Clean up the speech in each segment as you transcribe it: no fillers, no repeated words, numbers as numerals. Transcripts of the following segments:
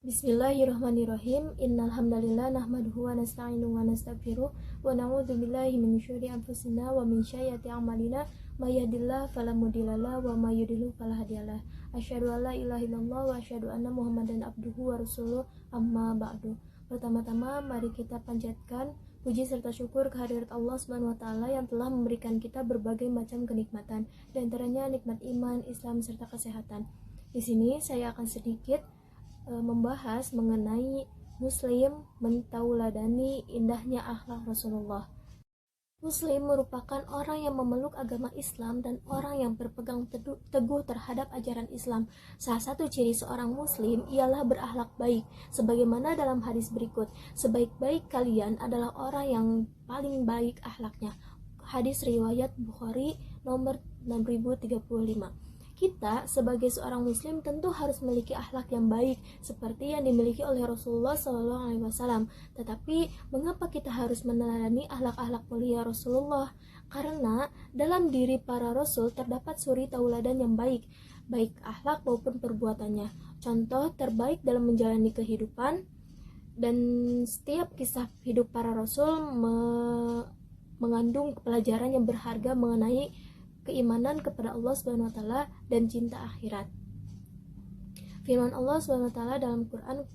Bismillahirrahmanirrahim. Innal hamdalillah nahmaduhu wa nasta'inuhu wa nastaghfiruh wa na'udzu billahi min syururi anfusina wa min sayyiati a'malina. May yahdihillahu fala mudhillalah wa may yudhlil fala hadiyalah. Asyhadu an la ilaha illallah wa asyhadu anna Muhammadan abduhu wa rasuluh. Amma ba'du. Pertama-tama mari kita panjatkan puji serta syukur kehadirat Allah Subhanahu wa taala yang telah memberikan kita berbagai macam kenikmatan, di antaranya nikmat iman, Islam serta kesehatan. Di sini saya akan sedikit membahas mengenai Muslim mentauladani indahnya akhlak Rasulullah. Muslim merupakan orang yang memeluk agama Islam dan orang yang berpegang teguh terhadap ajaran Islam. Salah satu ciri seorang Muslim ialah berakhlak baik, sebagaimana dalam hadis berikut, sebaik-baik kalian adalah orang yang paling baik akhlaknya. Hadis riwayat Bukhari nomor 6035. Kita sebagai seorang muslim tentu harus memiliki akhlak yang baik seperti yang dimiliki oleh Rasulullah SAW. Tetapi mengapa kita harus meneladani akhlak-akhlak mulia Rasulullah? Karena dalam diri para rasul terdapat suri tauladan yang baik, baik akhlak maupun perbuatannya. Contoh terbaik dalam menjalani kehidupan, dan setiap kisah hidup para rasul mengandung pelajaran yang berharga mengenai keimanan kepada Allah Subhanahu wa taala dan cinta akhirat. Firman Allah Subhanahu wa taala dalam Quran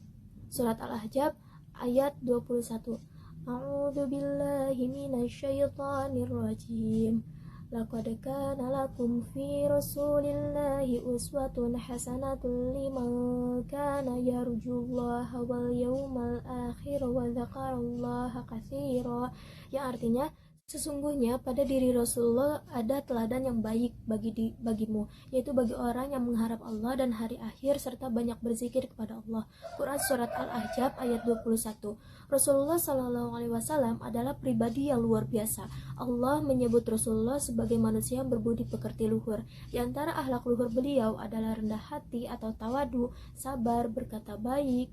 surat Al-Ahzab ayat 21. A'udzu billahi minasyaitonir rajim. Laqad kana lakum fi Rasulillahi uswatun hasanatun liman kana yarjullaha wal yawmal akhir wa dzakarallaha katsira. Yang artinya, sesungguhnya pada diri Rasulullah ada teladan yang baik bagimu, yaitu bagi orang yang mengharap Allah dan hari akhir serta banyak berzikir kepada Allah. Quran surat Al-Ahzab ayat 21. Rasulullah SAW adalah pribadi yang luar biasa. Allah menyebut Rasulullah sebagai manusia yang berbudi pekerti luhur. Di antara akhlak luhur beliau adalah rendah hati atau tawadu, sabar, berkata baik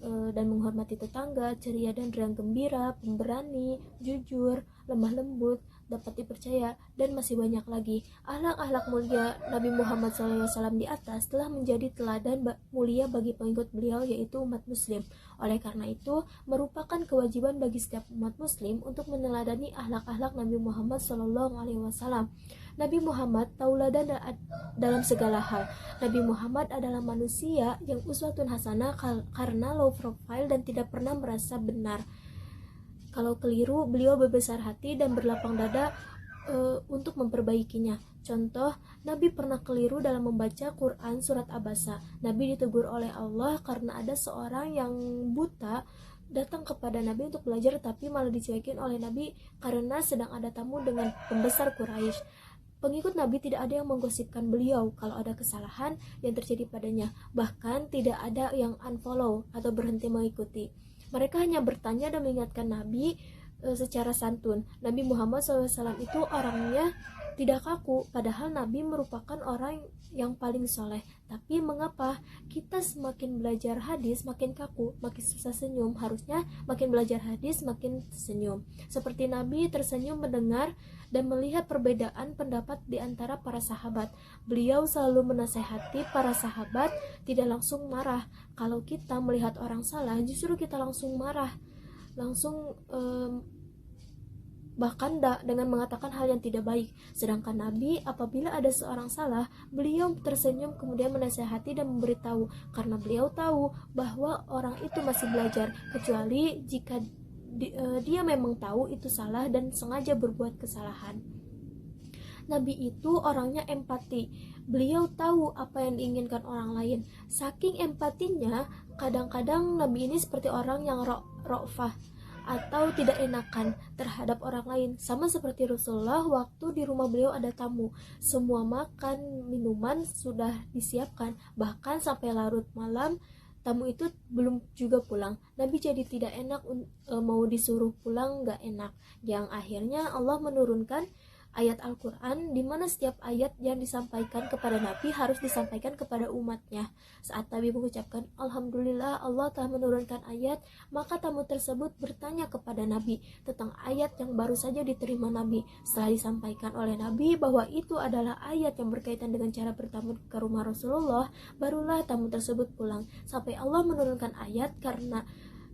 dan menghormati tetangga, ceria dan riang gembira, pemberani, jujur, lemah lembut, dapat dipercaya, dan masih banyak lagi. Akhlak-akhlak mulia Nabi Muhammad SAW di atas telah menjadi teladan mulia bagi pengikut beliau, yaitu umat muslim. Oleh karena itu, merupakan kewajiban bagi setiap umat muslim untuk meneladani akhlak-akhlak Nabi Muhammad SAW. Nabi Muhammad tauladan dalam segala hal. Nabi Muhammad adalah manusia yang uswatun hasanah karena low profile dan tidak pernah merasa benar. Kalau keliru, beliau berbesar hati dan berlapang dada untuk memperbaikinya. Contoh, Nabi pernah keliru dalam membaca Quran surat Abasa. Nabi ditegur oleh Allah karena ada seorang yang buta datang kepada Nabi untuk belajar, tapi malah dicuekin oleh Nabi karena sedang ada tamu dengan pembesar Quraisy. Pengikut Nabi tidak ada yang menggosipkan beliau kalau ada kesalahan yang terjadi padanya. Bahkan tidak ada yang unfollow atau berhenti mengikuti. Mereka hanya bertanya dan mengingatkan Nabi secara santun. Nabi Muhammad SAW itu orangnya tidak kaku, padahal Nabi merupakan orang yang paling soleh. Tapi mengapa kita semakin belajar hadis makin kaku, makin susah senyum? Harusnya makin belajar hadis makin senyum. Seperti Nabi tersenyum mendengar dan melihat perbedaan pendapat di antara para sahabat. Beliau selalu menasehati para sahabat tidak langsung marah. Kalau kita melihat orang salah, justru kita langsung marah, langsung bahkan dengan mengatakan hal yang tidak baik. Sedangkan Nabi, apabila ada seorang salah, beliau tersenyum kemudian menasihati dan memberitahu, karena beliau tahu bahwa orang itu masih belajar, kecuali jika dia memang tahu itu salah dan sengaja berbuat kesalahan. Nabi itu orangnya empati. Beliau tahu apa yang diinginkan orang lain. Saking empatinya, kadang-kadang Nabi ini seperti orang yang ra'fah atau tidak enakan terhadap orang lain. Sama seperti Rasulullah, waktu di rumah beliau ada tamu, semua makan, minuman sudah disiapkan, bahkan sampai larut malam tamu itu belum juga pulang. Nabi jadi tidak enak, mau disuruh pulang gak enak, yang akhirnya Allah menurunkan ayat Al-Quran di mana setiap ayat yang disampaikan kepada Nabi harus disampaikan kepada umatnya. Saat Nabi mengucapkan Alhamdulillah Allah telah menurunkan ayat, maka tamu tersebut bertanya kepada Nabi tentang ayat yang baru saja diterima Nabi. Setelah disampaikan oleh Nabi bahwa itu adalah ayat yang berkaitan dengan cara bertamu ke rumah Rasulullah, barulah tamu tersebut pulang sampai Allah menurunkan ayat karena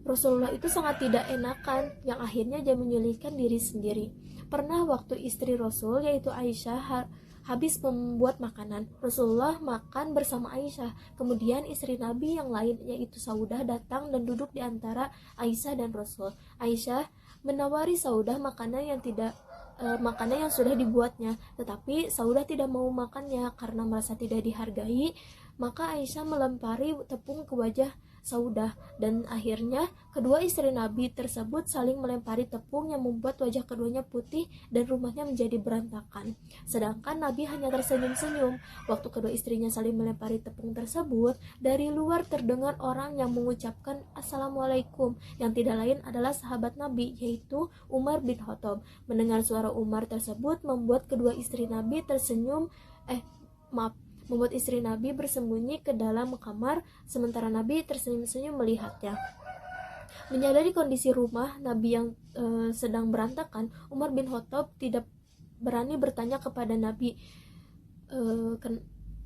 Rasulullah itu sangat tidak enakan, yang akhirnya dia menyulitkan diri sendiri. Pernah waktu istri Rasul yaitu Aisyah habis membuat makanan, Rasulullah makan bersama Aisyah. Kemudian istri Nabi yang lain yaitu Saudah datang dan duduk di antara Aisyah dan Rasul. Aisyah menawari Saudah makanan yang sudah dibuatnya, tetapi Saudah tidak mau makannya karena merasa tidak dihargai. Maka Aisyah melempari tepung ke wajah Saudah, dan akhirnya kedua istri Nabi tersebut saling melempari tepung yang membuat wajah keduanya putih dan rumahnya menjadi berantakan. Sedangkan Nabi hanya tersenyum-senyum. Waktu kedua istrinya saling melempari tepung tersebut, dari luar terdengar orang yang mengucapkan Assalamualaikum, yang tidak lain adalah sahabat Nabi yaitu Umar bin Khattab. Mendengar suara Umar tersebut membuat kedua istri Nabi membuat istri Nabi bersembunyi ke dalam kamar, sementara Nabi tersenyum-senyum melihatnya. Menyadari kondisi rumah Nabi yang sedang berantakan, Umar bin Khattab tidak berani bertanya kepada Nabi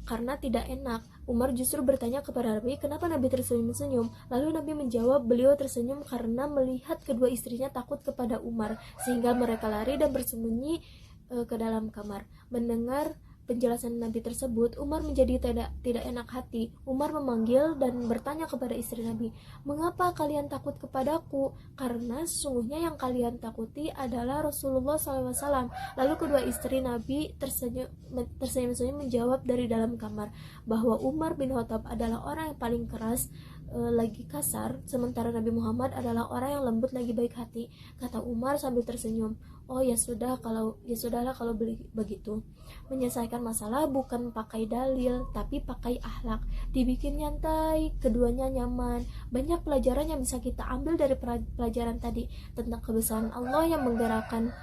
karena tidak enak. Umar justru bertanya kepada Nabi, kenapa Nabi tersenyum-senyum? Lalu Nabi menjawab, beliau tersenyum karena melihat kedua istrinya takut kepada Umar, sehingga mereka lari dan bersembunyi ke dalam kamar. Mendengar penjelasan Nabi tersebut, Umar menjadi tidak enak hati. Umar memanggil dan bertanya kepada istri Nabi, mengapa kalian takut kepadaku? Karena sesungguhnya yang kalian takuti adalah Rasulullah SAW. Lalu kedua istri Nabi tersenyum-senyum menjawab dari dalam kamar bahwa Umar bin Khattab adalah orang yang paling keras lagi kasar, sementara Nabi Muhammad adalah orang yang lembut lagi baik hati. Kata Umar sambil tersenyum, oh ya sudahlah kalau begitu. Menyelesaikan masalah bukan pakai dalil, tapi pakai akhlak. Dibikin nyantai, keduanya nyaman. Banyak pelajaran yang bisa kita ambil dari pelajaran tadi tentang kebesaran Allah yang menggerakkan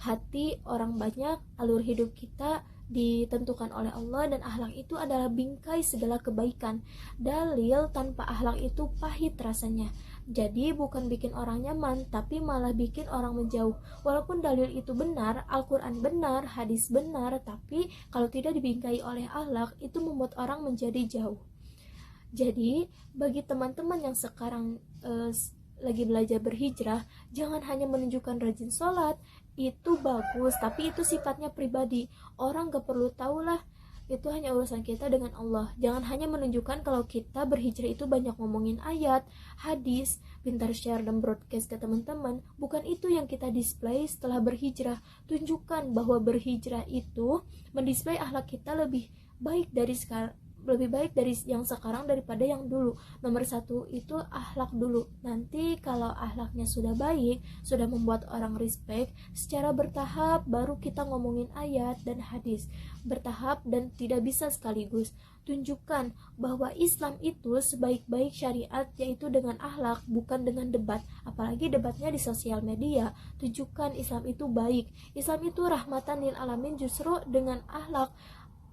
hati orang banyak. Alur hidup kita ditentukan oleh Allah, dan akhlak itu adalah bingkai segala kebaikan. Dalil tanpa akhlak itu pahit rasanya. Jadi bukan bikin orang nyaman, tapi malah bikin orang menjauh. Walaupun dalil itu benar, Al-Quran benar, hadis benar, tapi kalau tidak dibingkai oleh akhlak, itu membuat orang menjadi jauh. Jadi bagi teman-teman yang sekarang lagi belajar berhijrah, jangan hanya menunjukkan rajin sholat, itu bagus, tapi itu sifatnya pribadi. Orang gak perlu tahu lah, itu hanya urusan kita dengan Allah. Jangan hanya menunjukkan kalau kita berhijrah itu banyak ngomongin ayat, hadis, pintar share dan broadcast ke teman-teman. Bukan itu yang kita display setelah berhijrah. Tunjukkan bahwa berhijrah itu mendisplay akhlak kita lebih baik dari yang sekarang daripada yang dulu. Nomor satu itu akhlak dulu. Nanti kalau akhlaknya sudah baik, sudah membuat orang respect, secara bertahap baru kita ngomongin ayat dan hadis. Bertahap dan tidak bisa sekaligus. Tunjukkan bahwa Islam itu sebaik-baik syariat yaitu dengan akhlak, bukan dengan debat. Apalagi debatnya di sosial media. Tunjukkan Islam itu baik. Islam itu rahmatan lil alamin, justru dengan akhlak.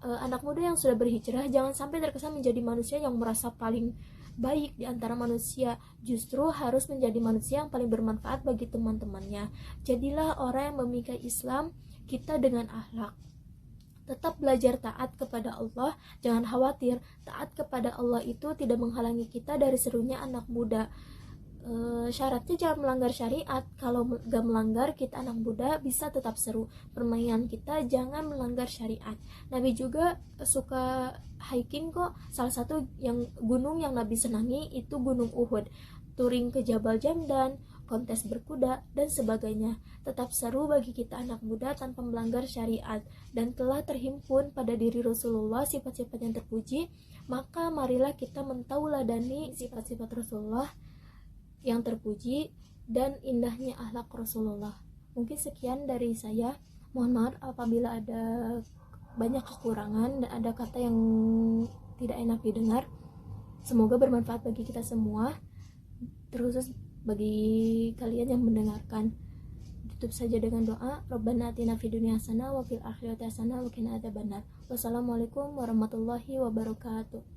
Anak muda yang sudah berhijrah jangan sampai terkesan menjadi manusia yang merasa paling baik di antara manusia. Justru harus menjadi manusia yang paling bermanfaat bagi teman-temannya. Jadilah orang yang memikat Islam kita dengan akhlak. Tetap belajar taat kepada Allah. Jangan khawatir, taat kepada Allah itu tidak menghalangi kita dari serunya anak muda. Syaratnya jangan melanggar syariat. Kalau gak melanggar, kita anak muda bisa tetap seru. Permainan kita jangan melanggar syariat. Nabi juga suka hiking kok. Salah satu gunung yang Nabi senangi itu Gunung Uhud. Touring ke Jabal Jamdan, kontes berkuda, dan sebagainya. Tetap seru bagi kita anak muda tanpa melanggar syariat. Dan telah terhimpun pada diri Rasulullah sifat-sifat yang terpuji. Maka marilah kita mentauladani sifat-sifat Rasulullah yang terpuji dan indahnya akhlak Rasulullah. Mungkin sekian dari saya. Mohon maaf apabila ada banyak kekurangan dan ada kata yang tidak enak didengar. Semoga bermanfaat bagi kita semua, terkhusus bagi kalian yang mendengarkan. tutup saja dengan doa, Rabbana atina fid dunya hasanah wa fil akhirati hasanah wa qina adzabannar. Wassalamualaikum warahmatullahi wabarakatuh.